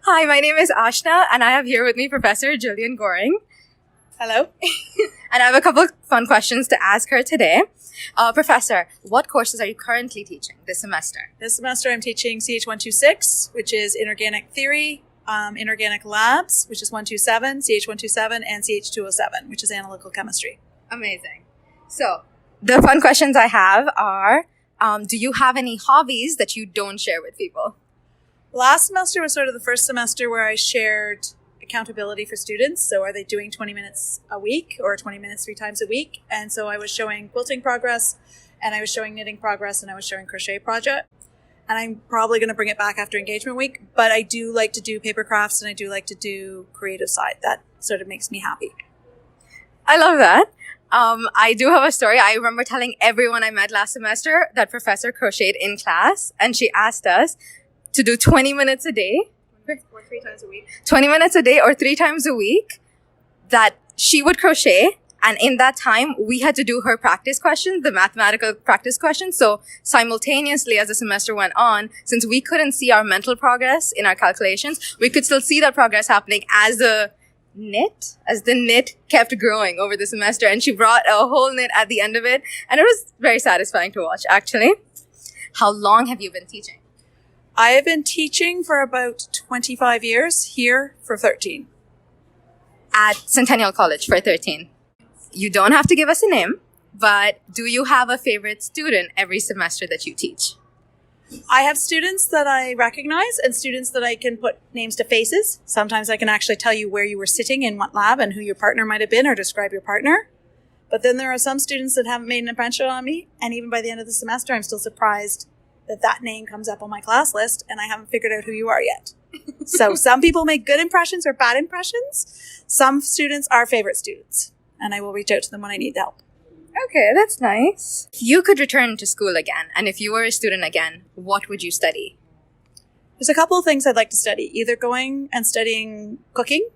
Hi, my name is Ashna, and I have here with me Professor Gillian Goring. Hello. And I have a couple of fun questions to ask her today. Professor, what courses are you currently teaching this semester? This semester I'm teaching CH126, which is Inorganic Theory, Inorganic Labs, which is 127, CH127, and CH207, which is Analytical Chemistry. Amazing. So, the fun questions I have are, do you have any hobbies that you don't share with people? Last semester was sort of the first semester where I shared accountability for students. So are they doing 20 minutes a week or 20 minutes 3 times a week? And so I was showing quilting progress, and I was showing knitting progress, and I was showing crochet project. And I'm probably going to bring it back after engagement week, but I do like to do paper crafts, and I do like to do creative side. That sort of makes me happy. I love that. I do have a story. I remember telling everyone I met last semester that Professor crocheted in class, and she asked us to do 20 minutes a day. Or 3 times a week. 20 minutes a day or 3 times a week that she would crochet. And in that time, we had to do her practice questions, the mathematical practice questions. So simultaneously, as the semester went on, since we couldn't see our mental progress in our calculations, we could still see that progress happening as the knit kept growing over the semester. And she brought a whole knit at the end of it. And it was very satisfying to watch, actually. How long have you been teaching? I have been teaching for about 25 years, here for 13. At Centennial College for 13. You don't have to give us a name, but do you have a favorite student every semester that you teach? I have students that I recognize and students that I can put names to faces. Sometimes I can actually tell you where you were sitting in what lab and who your partner might have been or describe your partner. But then there are some students that haven't made an impression on me, and even by the end of the semester, I'm still surprised that name comes up on my class list and I haven't figured out who you are yet. So some people make good impressions or bad impressions. Some students are favorite students, and I will reach out to them when I need help. Okay, that's nice. If you could return to school again, and if you were a student again, what would you study? There's a couple of things I'd like to study. Either going and studying cooking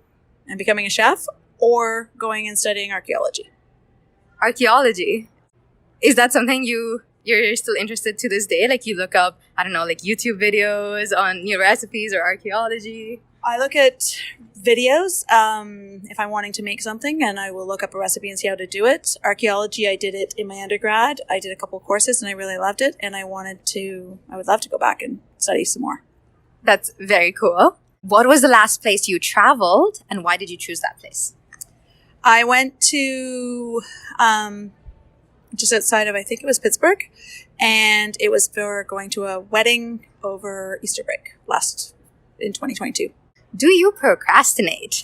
and becoming a chef, or going and studying archaeology. Archaeology? Is that something you're still interested to this day? Like you look up, I don't know, like YouTube videos on new recipes or archaeology? I look at videos if I'm wanting to make something, and I will look up a recipe and see how to do it. Archaeology, I did it in my undergrad. I did a couple of courses and I really loved it, and I would love to go back and study some more. That's very cool. What was the last place you traveled, and why did you choose that place? I went to just outside of, I think it was Pittsburgh, and it was for going to a wedding over Easter break in 2022. Do you procrastinate?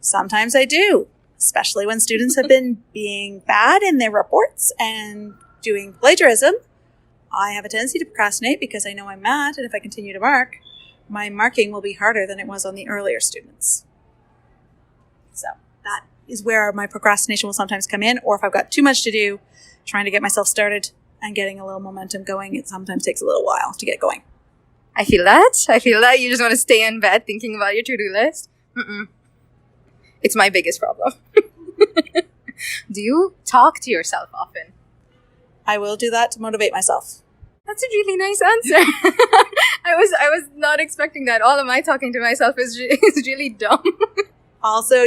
Sometimes I do, especially when students have been being bad in their reports and doing plagiarism. I have a tendency to procrastinate because I know I'm mad, and if I continue to mark, my marking will be harder than it was on the earlier students. So that is where my procrastination will sometimes come in, or if I've got too much to do, trying to get myself started and getting a little momentum going, it sometimes takes a little while to get going. I feel that. You just want to stay in bed thinking about your to-do list. It's my biggest problem. Do you talk to yourself often? I will do that to motivate myself. That's a really nice answer. I was not expecting that. All of my talking to myself is really dumb. Also,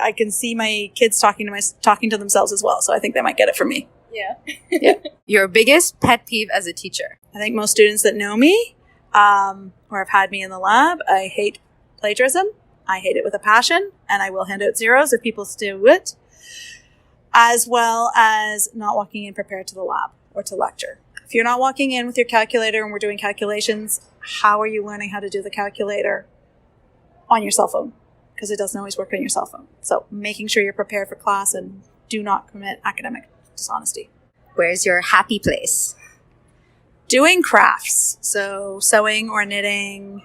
I can see my kids talking to themselves as well, so I think they might get it from me. Yeah. Your biggest pet peeve as a teacher? I think most students that know me or have had me in the lab, I hate plagiarism. I hate it with a passion, and I will hand out zeros if people do it, as well as not walking in prepared to the lab or to lecture. If you're not walking in with your calculator and we're doing calculations, how are you learning how to do the calculator on your cell phone? Because it doesn't always work on your cell phone. So making sure you're prepared for class and do not commit academic dishonesty. Where's your happy place? Doing crafts. So sewing or knitting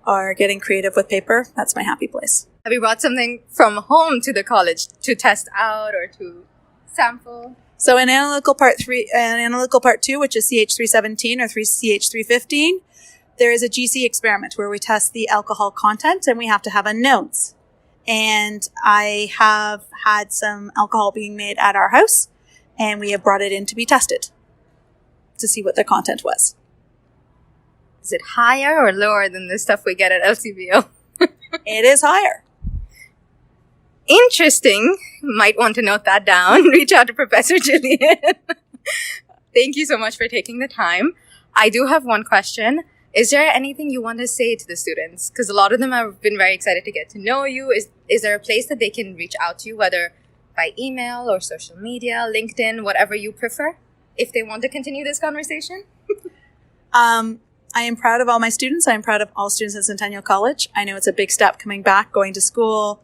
or getting creative with paper. That's my happy place. Have you brought something from home to the college to test out or to sample? So in analytical part 3 and analytical part 2, which is CH317 or CH315, there is a GC experiment where we test the alcohol content and we have to have a notes. And I have had some alcohol being made at our house, and we have brought it in to be tested to see what the content was. Is it higher or lower than the stuff we get at LCBO? It is higher. Interesting. Might want to note that down. Reach out to Professor Gillian. Thank you so much for taking the time. I do have one question. Is there anything you want to say to the students? Because a lot of them have been very excited to get to know you. Is there a place that they can reach out to you, whether by email or social media, LinkedIn, whatever you prefer, if they want to continue this conversation? I am proud of all my students. I am proud of all students at Centennial College. I know it's a big step coming back, going to school.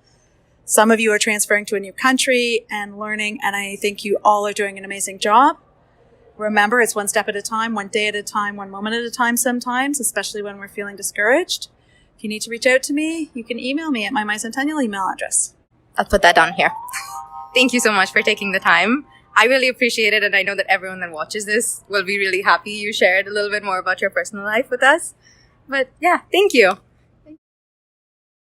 Some of you are transferring to a new country and learning, and I think you all are doing an amazing job. Remember, it's one step at a time, one day at a time, one moment at a time sometimes, especially when we're feeling discouraged. If you need to reach out to me, you can email me at my MyCentennial email address. I'll put that down here. Thank you so much for taking the time. I really appreciate it, and I know that everyone that watches this will be really happy you shared a little bit more about your personal life with us. But yeah, thank you.